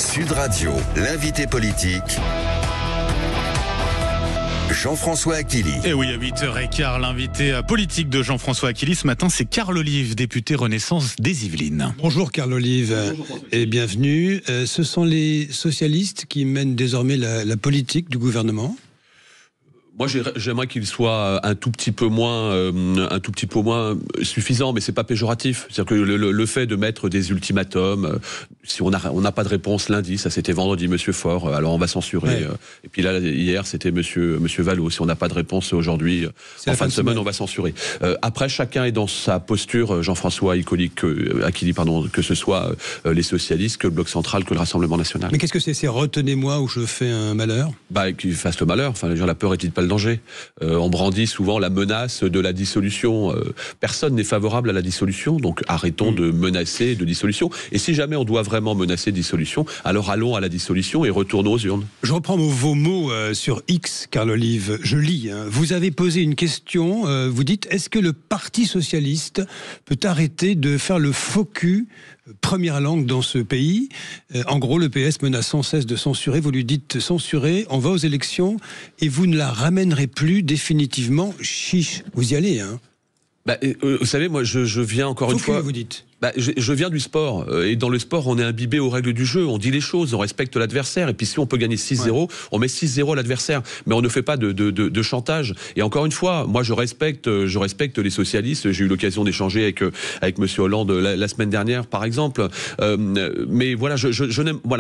Sud Radio, l'invité politique, Jean-François Achilly. Et oui, à 8h15, l'invité politique de Jean-François Achilly ce matin, c'est Carl Olive, député Renaissance des Yvelines. Bonjour Carl Olive, et bienvenue. Ce sont les socialistes qui mènent désormais la politique du gouvernement. Moi, j'aimerais qu'il soit un tout petit peu moins suffisant, mais c'est pas péjoratif. C'est-à-dire que le fait de mettre des ultimatums, si on n'a pas de réponse lundi, ça c'était vendredi, Monsieur Faure, alors on va censurer. Ouais. Et puis là, hier, c'était Monsieur Vallaud. Si on n'a pas de réponse aujourd'hui, en fin de semaine, on va censurer. Après, chacun est dans sa posture, Jean-François Achilly, que ce soit les socialistes, que le Bloc central, que le Rassemblement national. Mais qu'est-ce que c'est retenez-moi ou je fais un malheur? Qu'il fasse le malheur. Enfin, la peur est-il pas le danger. On brandit souvent la menace de la dissolution. Personne n'est favorable à la dissolution, donc arrêtons de menacer de dissolution. Et si jamais on doit vraiment menacer de dissolution, alors allons à la dissolution et retournons aux urnes. Je reprends vos mots sur X, Carl Olive. Je lis. Vous avez posé une question. Vous dites, est-ce que le Parti socialiste peut arrêter de faire le faux cul, première langue dans ce pays? En gros, le PS menace sans cesse de censurer. Vous lui dites censurer, on va aux élections et vous ne la ramènerez plus définitivement. Chiche, vous y allez, hein? Vous savez, moi, je viens encore une fois. Vous dites. Je viens du sport, et dans le sport, on est imbibé aux règles du jeu, on dit les choses, on respecte l'adversaire, et puis si on peut gagner 6-0, on met 6-0 à l'adversaire, mais on ne fait pas de chantage. Et encore une fois, moi je respecte les socialistes, j'ai eu l'occasion d'échanger avec Monsieur Hollande la semaine dernière, par exemple, mais voilà,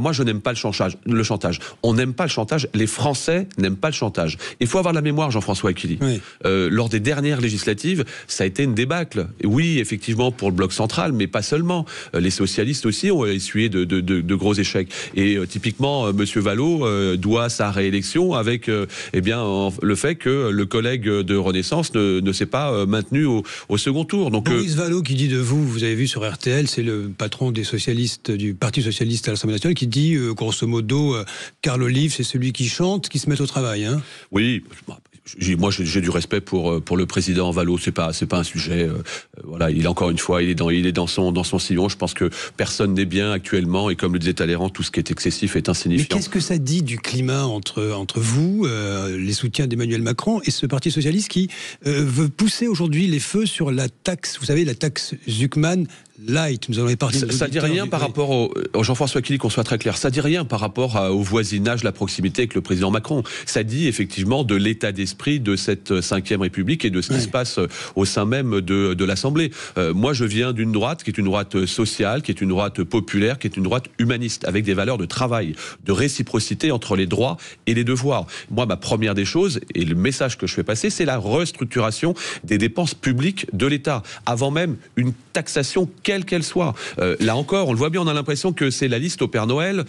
moi je n'aime pas le chantage. On n'aime pas le chantage, les Français n'aiment pas le chantage. Il faut avoir la mémoire, Jean-François Achilly. Oui. Lors des dernières législatives, ça a été une débâcle. Oui, effectivement, pour le Bloc central, mais pas seulement. Les socialistes aussi ont essuyé de gros échecs. Et typiquement, Monsieur Vallaud doit sa réélection avec le fait que le collègue de Renaissance ne s'est pas maintenu au second tour. Donc, Boris Vallaud qui dit de vous avez vu sur RTL, c'est le patron des socialistes, du Parti socialiste à l'Assemblée nationale, qui dit grosso modo, Carl Olive, c'est celui qui chante, qui se met au travail. Hein. Oui. Moi, j'ai du respect pour le président Vallaud. C'est pas un sujet. Voilà, il est dans son sillon. Je pense que personne n'est bien actuellement. Et comme le disait Talleyrand, tout ce qui est excessif est insignifiant. Mais qu'est-ce que ça dit du climat entre vous, les soutiens d'Emmanuel Macron, et ce Parti socialiste qui veut pousser aujourd'hui les feux sur la taxe, vous savez, la taxe Zuckman Light? Nous en avons parlé. Ça dit rien par rapport au Jean-François Achilly, qu'on soit très clair. Ça dit rien par rapport au voisinage, la proximité avec le président Macron. Ça dit effectivement de l'état d'esprit de cette 5e République et de ce qui se passe au sein même de l'Assemblée. Moi, je viens d'une droite qui est une droite sociale, qui est une droite populaire, qui est une droite humaniste, avec des valeurs de travail, de réciprocité entre les droits et les devoirs. Moi, ma première des choses, et le message que je fais passer, c'est la restructuration des dépenses publiques de l'État, avant même une taxation quelle qu'elle soit. Là encore, on le voit bien, on a l'impression que c'est la liste au Père Noël,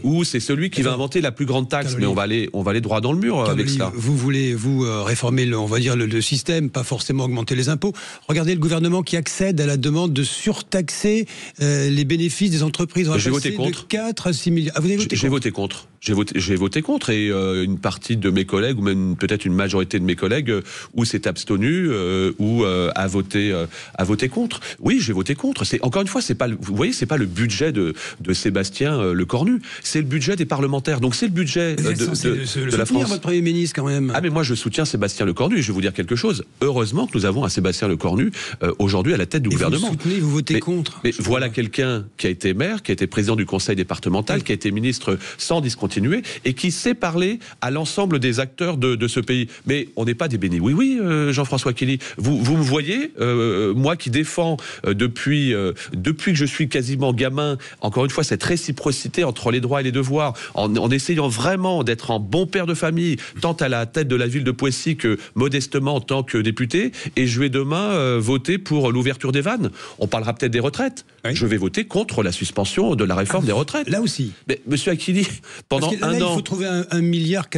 ou c'est celui qui va inventer la plus grande taxe. Mais on va aller droit dans le mur avec cela. Vous voulez, réformer le système, pas forcément augmenter les impôts. Regardez le gouvernement qui accède à la demande de surtaxer les bénéfices des entreprises. J'ai voté contre. De 4 à 6 milliards. Ah, vous avez voté contre? J'ai voté contre. J'ai voté contre, et une partie de mes collègues, ou même peut-être une majorité de mes collègues, ou s'est abstenu, ou a voté contre. Oui, j'ai voté contre. Encore une fois, vous voyez, c'est pas le budget de Sébastien Lecornu, c'est le budget des parlementaires. Donc c'est le budget de la France. Votre Premier ministre, quand même. Ah, mais moi je soutiens Sébastien Lecornu, et je vais vous dire quelque chose. Heureusement que nous avons un Sébastien Lecornu aujourd'hui à la tête du gouvernement. Vous soutenez, vous votez contre. Mais voilà quelqu'un qui a été maire, qui a été président du conseil départemental, qui a été ministre sans discontinuer, et qui sait parler à l'ensemble des acteurs de ce pays. Mais on n'est pas des bénis. Oui, Jean-François Achilly, vous me voyez, moi qui défends depuis que je suis quasiment gamin, encore une fois, cette réciprocité entre les droits et les devoirs, en essayant vraiment d'être un bon père de famille, tant à la tête de la ville de Poissy que modestement en tant que député, et je vais demain voter pour l'ouverture des vannes. On parlera peut-être des retraites. Oui. Je vais voter contre la suspension de la réforme des retraites. Là aussi. Mais Monsieur Achilly, pendant un an... il faut trouver 1,4 milliard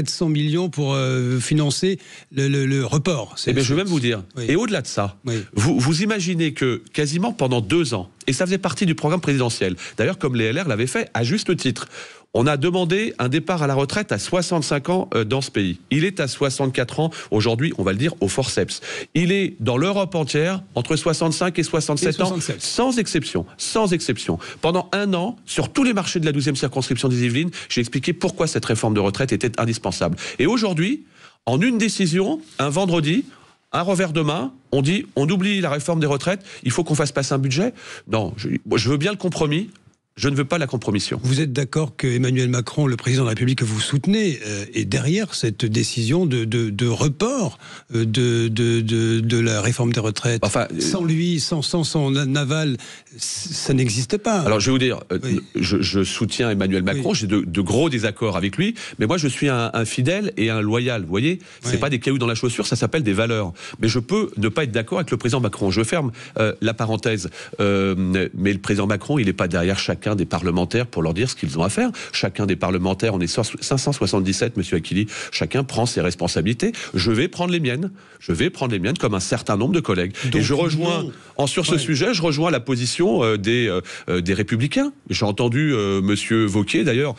pour financer le report. Je vais même vous dire, et au-delà de ça, vous imaginez que quasiment pendant 2 ans, Et ça faisait partie du programme présidentiel. D'ailleurs, comme les LR l'avaient fait, à juste titre. On a demandé un départ à la retraite à 65 ans dans ce pays. Il est à 64 ans aujourd'hui, on va le dire, au forceps. Il est dans l'Europe entière entre 65 et 67 ans, sans exception. Sans exception. Pendant un an, sur tous les marchés de la 12e circonscription des Yvelines, j'ai expliqué pourquoi cette réforme de retraite était indispensable. Et aujourd'hui, en une décision, un vendredi, un revers de main, on dit, on oublie la réforme des retraites, il faut qu'on fasse passer un budget. Non, je veux bien le compromis. Je ne veux pas la compromission. Vous êtes d'accord que Emmanuel Macron, le président de la République que vous soutenez, est derrière cette décision de report de la réforme des retraites. Enfin, sans lui, sans son aval, ça n'existe pas. Alors je vais vous dire, je soutiens Emmanuel Macron, j'ai de gros désaccords avec lui, mais moi je suis un fidèle et un loyal, vous voyez. C'est pas des cailloux dans la chaussure, ça s'appelle des valeurs. Mais je peux ne pas être d'accord avec le président Macron. Je ferme la parenthèse. Mais le président Macron, il n'est pas derrière chacun des parlementaires pour leur dire ce qu'ils ont à faire. Chacun des parlementaires, on est 577, monsieur Aquili, chacun prend ses responsabilités. Je vais prendre les miennes. Je vais prendre les miennes comme un certain nombre de collègues. Donc, et je rejoins, sur ce sujet, je rejoins la position des Républicains. J'ai entendu monsieur Wauquiez, d'ailleurs,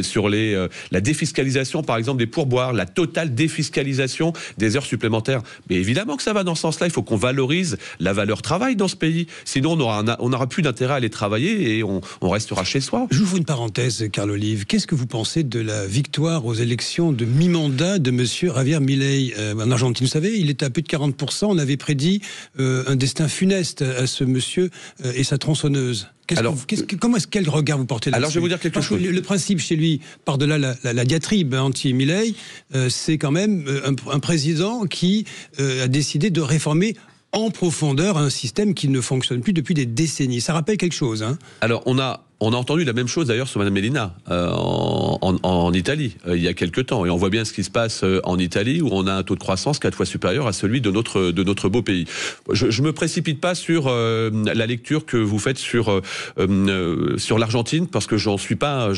sur la défiscalisation, par exemple, des pourboires, la totale défiscalisation des heures supplémentaires. Mais évidemment que ça va dans ce sens-là. Il faut qu'on valorise la valeur travail dans ce pays. Sinon, on n'aura plus d'intérêt à aller travailler et on restera chez soi. J'ouvre une parenthèse, Carl Olive. Qu'est-ce que vous pensez de la victoire aux élections de mi-mandat de monsieur Javier Milei en Argentine? Vous savez, il était à plus de 40%. On avait prédit un destin funeste à ce monsieur et sa tronçonneuse. Quel regard vous portez là-dessus? Alors, je vais vous dire quelque chose. Le principe chez lui, par-delà la diatribe anti-Milei, c'est quand même un président qui a décidé de réformer en profondeur un système qui ne fonctionne plus depuis des décennies. Ça rappelle quelque chose, hein? Alors, on a entendu la même chose d'ailleurs sur Mme Mélina en Italie il y a quelques temps, et on voit bien ce qui se passe en Italie où on a un taux de croissance 4 fois supérieur à celui de notre beau pays. Je me précipite pas sur la lecture que vous faites sur l'Argentine parce que j'en suis pas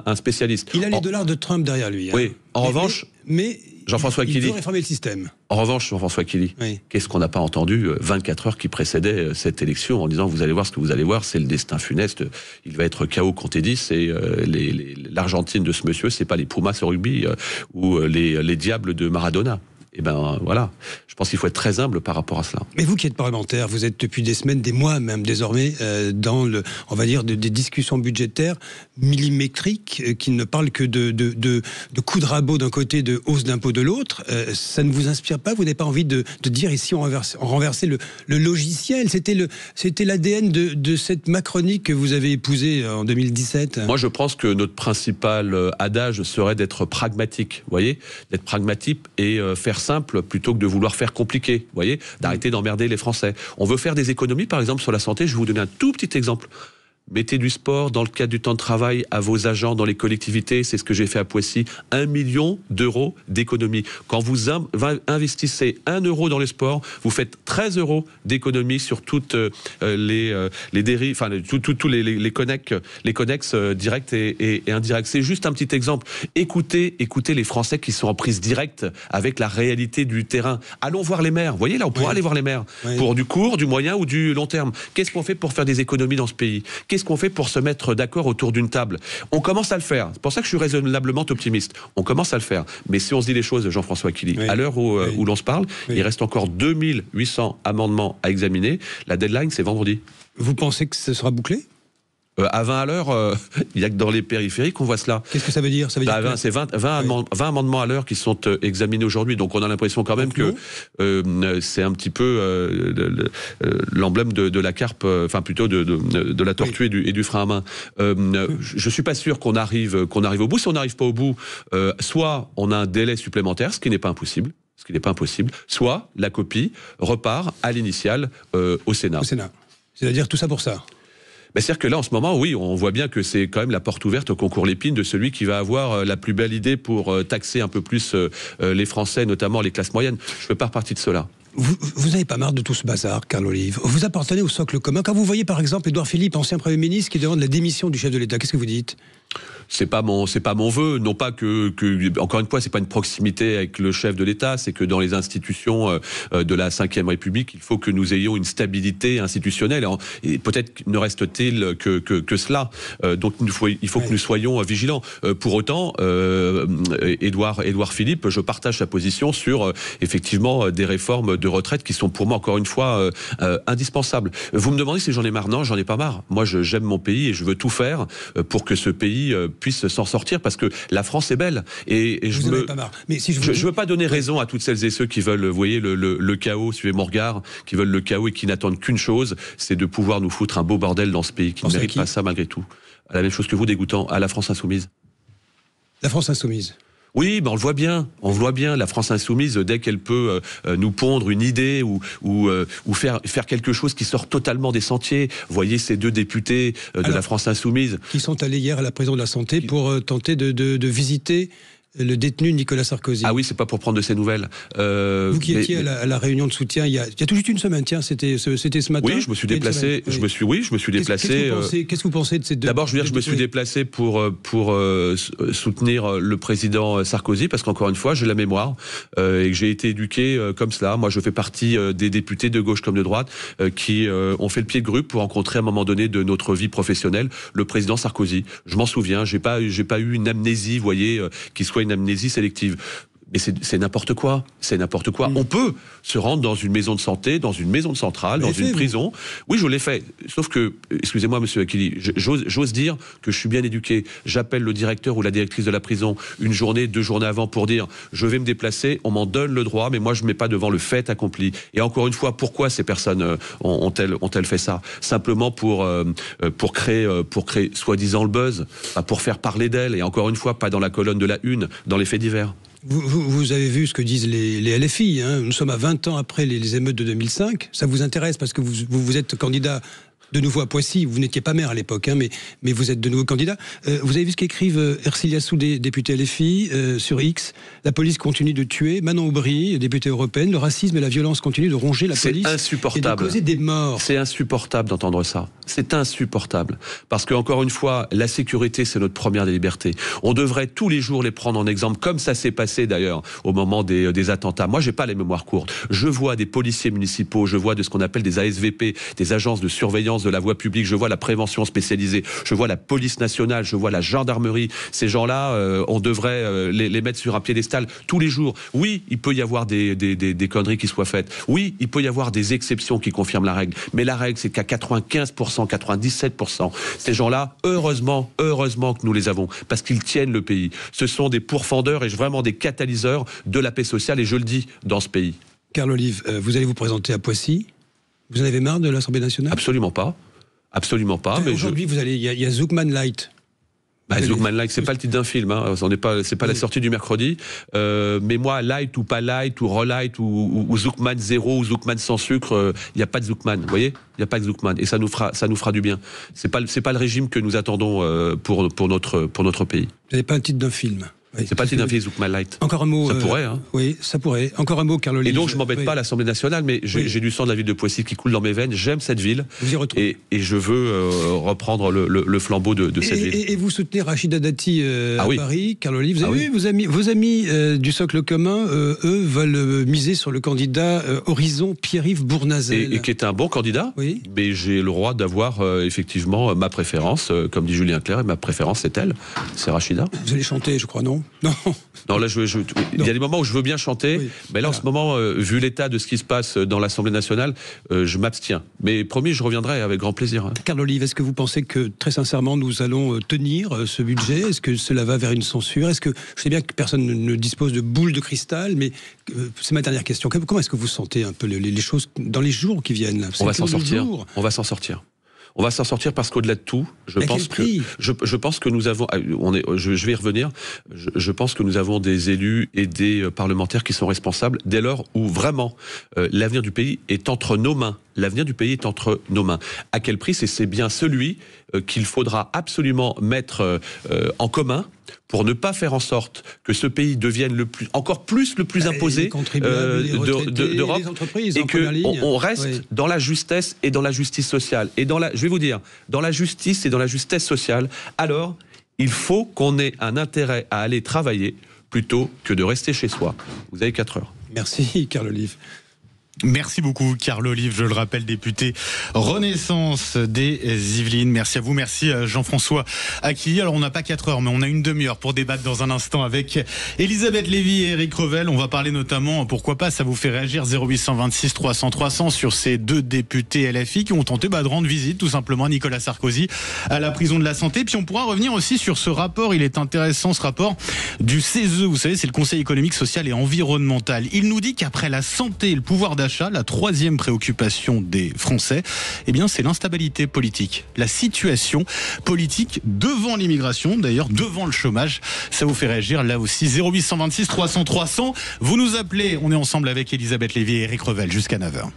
un spécialiste. Il a les dollars de Trump derrière lui. Hein. Oui. En revanche, mais Jean-François Aquili. Il veut réformer le système. En revanche, Jean-François Aquili, qu'est-ce qu'on n'a pas entendu 24 heures qui précédaient cette élection en disant vous allez voir ce que vous allez voir, c'est le destin funeste, il va être KO contre 10 et l'Argentine de ce monsieur, c'est pas les Pumas au rugby ou les Diables de Maradona. Et ben voilà, je pense qu'il faut être très humble par rapport à cela. Mais vous qui êtes parlementaire, vous êtes depuis des semaines, des mois même désormais, dans on va dire des discussions budgétaires millimétriques qui ne parlent que de coups de rabot d'un côté, de hausse d'impôts de l'autre. Ça ne vous inspire pas? Vous n'avez pas envie de dire ici on renversait le logiciel? C'était l'ADN de cette Macronie que vous avez épousée en 2017. Moi je pense que notre principal adage serait d'être pragmatique, vous voyez, d'être pragmatique et faire simple plutôt que de vouloir faire compliqué, vous voyez, d'arrêter d'emmerder les Français. On veut faire des économies, par exemple, sur la santé. Je vais vous donner un tout petit exemple. Mettez du sport dans le cadre du temps de travail à vos agents dans les collectivités. C'est ce que j'ai fait à Poissy. 1 million d'euros d'économie. Quand vous investissez 1 euro dans le sport, vous faites 13 euros d'économie sur toutes les dérives, enfin tous les connexes directs et indirects. C'est juste un petit exemple. Écoutez les Français qui sont en prise directe avec la réalité du terrain. Allons voir les maires. Vous voyez là, on pourra aller voir les maires pour du court, du moyen ou du long terme. Qu'est-ce qu'on fait pour faire des économies dans ce pays? Qu'est-ce qu'on fait pour se mettre d'accord autour d'une table? On commence à le faire. C'est pour ça que je suis raisonnablement optimiste. On commence à le faire. Mais si on se dit les choses, Jean-François Aquili, à l'heure où l'on se parle, il reste encore 2800 amendements à examiner. La deadline, c'est vendredi. Vous pensez que ce sera bouclé? À 20 à l'heure, il n'y a que dans les périphériques qu'on voit cela. Qu'est-ce que ça veut dire? Ça veut dire c'est 20 amendements à l'heure qui sont examinés aujourd'hui. Donc on a l'impression quand même que c'est un petit peu l'emblème de la carpe, enfin plutôt de la tortue et du frein à main. Je suis pas sûr qu'on arrive au bout. Si on n'arrive pas au bout, soit on a un délai supplémentaire, ce qui n'est pas impossible. Soit la copie repart à l'initiale au Sénat. C'est-à-dire tout ça pour ça. C'est-à-dire que là, en ce moment, oui, on voit bien que c'est quand même la porte ouverte au concours Lépine de celui qui va avoir la plus belle idée pour taxer un peu plus les Français, notamment les classes moyennes. Je ne fais pas partie de cela. Vous n'avez pas marre de tout ce bazar, Carl Olive? Vous appartenez au socle commun. Quand vous voyez, par exemple, Édouard Philippe, ancien Premier ministre, qui demande la démission du chef de l'État, qu'est-ce que vous dites? C'est pas mon vœu, non pas que encore une fois, c'est pas une proximité avec le chef de l'État, c'est que dans les institutions de la Ve République, il faut que nous ayons une stabilité institutionnelle. Et peut-être ne reste-t-il que cela. Donc il faut que nous soyons vigilants. Pour autant, Édouard Philippe, je partage sa position sur effectivement des réformes de retraite qui sont pour moi encore une fois indispensables. Vous me demandez si j'en ai marre? Non, j'en ai pas marre. Moi, j'aime mon pays et je veux tout faire pour que ce pays puisse s'en sortir, parce que la France est belle. Et je veux pas donner raison à toutes celles et ceux qui veulent, vous voyez, le chaos, suivez mon regard, qui veulent le chaos et qui n'attendent qu'une chose, c'est de pouvoir nous foutre un beau bordel dans ce pays qui ne mérite pas ça malgré tout. À la même chose que vous, dégoûtant, à la France insoumise. La France insoumise. Oui, ben on le voit bien. La France insoumise, dès qu'elle peut nous pondre une idée ou faire quelque chose qui sort totalement des sentiers. Vous voyez ces deux députés de la France insoumise qui sont allés hier à la prison de la Santé pour tenter de visiter le détenu Nicolas Sarkozy. Ah oui, c'est pas pour prendre de ses nouvelles. Vous qui étiez à la réunion de soutien il y a tout juste une semaine, tiens, c'était ce matin. Oui, je me suis déplacé. Je me suis déplacé. Qu'est-ce que vous pensez de ces deux? D'abord, je veux dire, je me suis déplacé pour soutenir le président Sarkozy, parce qu'encore une fois, j'ai la mémoire et que j'ai été éduqué comme cela. Moi, je fais partie des députés de gauche comme de droite qui ont fait le pied de grue pour rencontrer à un moment donné de notre vie professionnelle le président Sarkozy. Je m'en souviens. J'ai pas eu une amnésie, vous voyez, qui soit une amnésie sélective. Mais c'est n'importe quoi. C'est n'importe quoi. On peut se rendre dans une maison de santé, dans une maison de centrale, dans une prison. Oui, je l'ai fait. Sauf que, excusez-moi, monsieur Akili, j'ose dire que je suis bien éduqué. J'appelle le directeur ou la directrice de la prison une journée, 2 journées avant pour dire je vais me déplacer, on m'en donne le droit, mais moi je ne mets pas devant le fait accompli. Et encore une fois, pourquoi ces personnes ont-elles fait ça? Simplement pour créer soi-disant le buzz, pour faire parler d'elles. Et encore une fois, pas dans la colonne de la une, dans les faits divers. Vous avez vu ce que disent les LFI, hein. Nous sommes à 20 ans après les émeutes de 2005. Ça vous intéresse parce que vous êtes candidat de nouveau à Poissy. Vous n'étiez pas maire à l'époque, hein, mais vous êtes de nouveau candidat. Vous avez vu ce qu'écrivent Ercilia Soudé, député LFI, sur X. La police continue de tuer. Manon Aubry, députée européenne. Le racisme et la violence continuent de ronger la police. C'est insupportable. Et de causer des morts. C'est insupportable d'entendre ça. C'est insupportable. Parce que, encore une fois, la sécurité, c'est notre première des libertés. On devrait tous les jours les prendre en exemple, comme ça s'est passé d'ailleurs au moment des attentats. Moi, j'ai pas les mémoires courtes. Je vois des policiers municipaux, je vois de ce qu'on appelle des ASVP, des agences de surveillance de la voie publique, je vois la prévention spécialisée, je vois la police nationale, je vois la gendarmerie. Ces gens-là, on devrait les mettre sur un piédestal tous les jours. Oui, il peut y avoir des conneries qui soient faites. Oui, il peut y avoir des exceptions qui confirment la règle. Mais la règle, c'est qu'à 95%, 97%, ces gens-là, heureusement que nous les avons, parce qu'ils tiennent le pays. Ce sont des pourfendeurs et vraiment des catalyseurs de la paix sociale, et je le dis, dans ce pays. Carl Olive, vous allez vous présenter à Poissy. Vous en avez marre de l'Assemblée nationale? Absolument pas. Absolument pas. Mais aujourd'hui, il y a Zoukman Light. Zoukman Light, c'est pas le titre d'un film, hein. C'est pas la sortie du mercredi. Mais moi, Light ou pas Light ou Relight ou Zoukman 0 ou Zoukman sans sucre, il n'y a pas de Zoukman. Vous voyez, il n'y a pas de Zoukman, et ça nous fera du bien. C'est pas le régime que nous attendons pour notre pays. Vous n'avez pas un titre d'un film? Oui, c'est pas le titre d'un film, Zoukman Light. Encore un mot. Ça pourrait, hein. Oui, ça pourrait. Encore un mot, Carl Olive. Et donc, je m'embête pas à l'Assemblée nationale, mais j'ai du sang de la ville de Poissy qui coule dans mes veines. J'aime cette ville. Vous y retrouvez. Et je veux reprendre le flambeau de cette ville. Et vous soutenez Rachida Dati à Paris, Carl Olive. Vous avez vu, vos amis du socle commun, eux, veulent miser sur le candidat Horizon Pierre-Yves Bournazel. Et qui est un bon candidat. Oui. Mais j'ai le droit d'avoir effectivement ma préférence. Comme dit Julien Clerc, et ma préférence, c'est elle. C'est Rachida. Vous allez chanter, je crois, non? Non, là, il y a des moments où je veux bien chanter, mais là, en ce moment, vu l'état de ce qui se passe dans l'Assemblée nationale, je m'abstiens. Mais promis, je reviendrai avec grand plaisir. Hein. Carl Olive, est-ce que vous pensez que, très sincèrement, nous allons tenir ce budget? Est-ce que cela va vers une censure? Est-ce que, je sais bien que personne ne dispose de boule de cristal, mais c'est ma dernière question. Comment est-ce que vous sentez un peu les choses dans les jours qui viennent là? On va s'en sortir. On va s'en sortir. On va s'en sortir parce qu'au-delà de tout, je pense que nous avons, je vais y revenir, je pense que nous avons des élus et des parlementaires qui sont responsables dès lors où vraiment l'avenir du pays est entre nos mains. L'avenir du pays est entre nos mains. À quel prix? C'est bien celui qu'il faudra absolument mettre en commun pour ne pas faire en sorte que ce pays devienne encore plus imposé d'Europe, et qu'on reste dans la justesse et dans la justice sociale. Et je vais vous dire, dans la justice et dans la justesse sociale, alors Il faut qu'on ait un intérêt à aller travailler plutôt que de rester chez soi. Vous avez 4 heures. Merci, Carl Olive. Merci beaucoup, Carl Olive, je le rappelle, député Renaissance des Yvelines. Merci à vous, merci Jean-François Aquilly. Alors, on n'a pas 4 heures, mais on a une demi-heure pour débattre dans un instant avec Elisabeth Lévy et Éric Revel. On va parler notamment, pourquoi pas, ça vous fait réagir, 0826 300 300 sur ces 2 députés LFI qui ont tenté de rendre visite, tout simplement, à Nicolas Sarkozy à la prison de la Santé. Puis on pourra revenir aussi sur ce rapport, il est intéressant, ce rapport du CESE. Vous savez, c'est le Conseil économique, social et environnemental. Il nous dit qu'après la santé et le pouvoir d'achat, la 3e préoccupation des Français, eh bien, c'est l'instabilité politique. La situation politique devant l'immigration, d'ailleurs, devant le chômage. Ça vous fait réagir là aussi. 0826 300 300. Vous nous appelez. On est ensemble avec Elisabeth Lévy et Éric Revel jusqu'à 9h.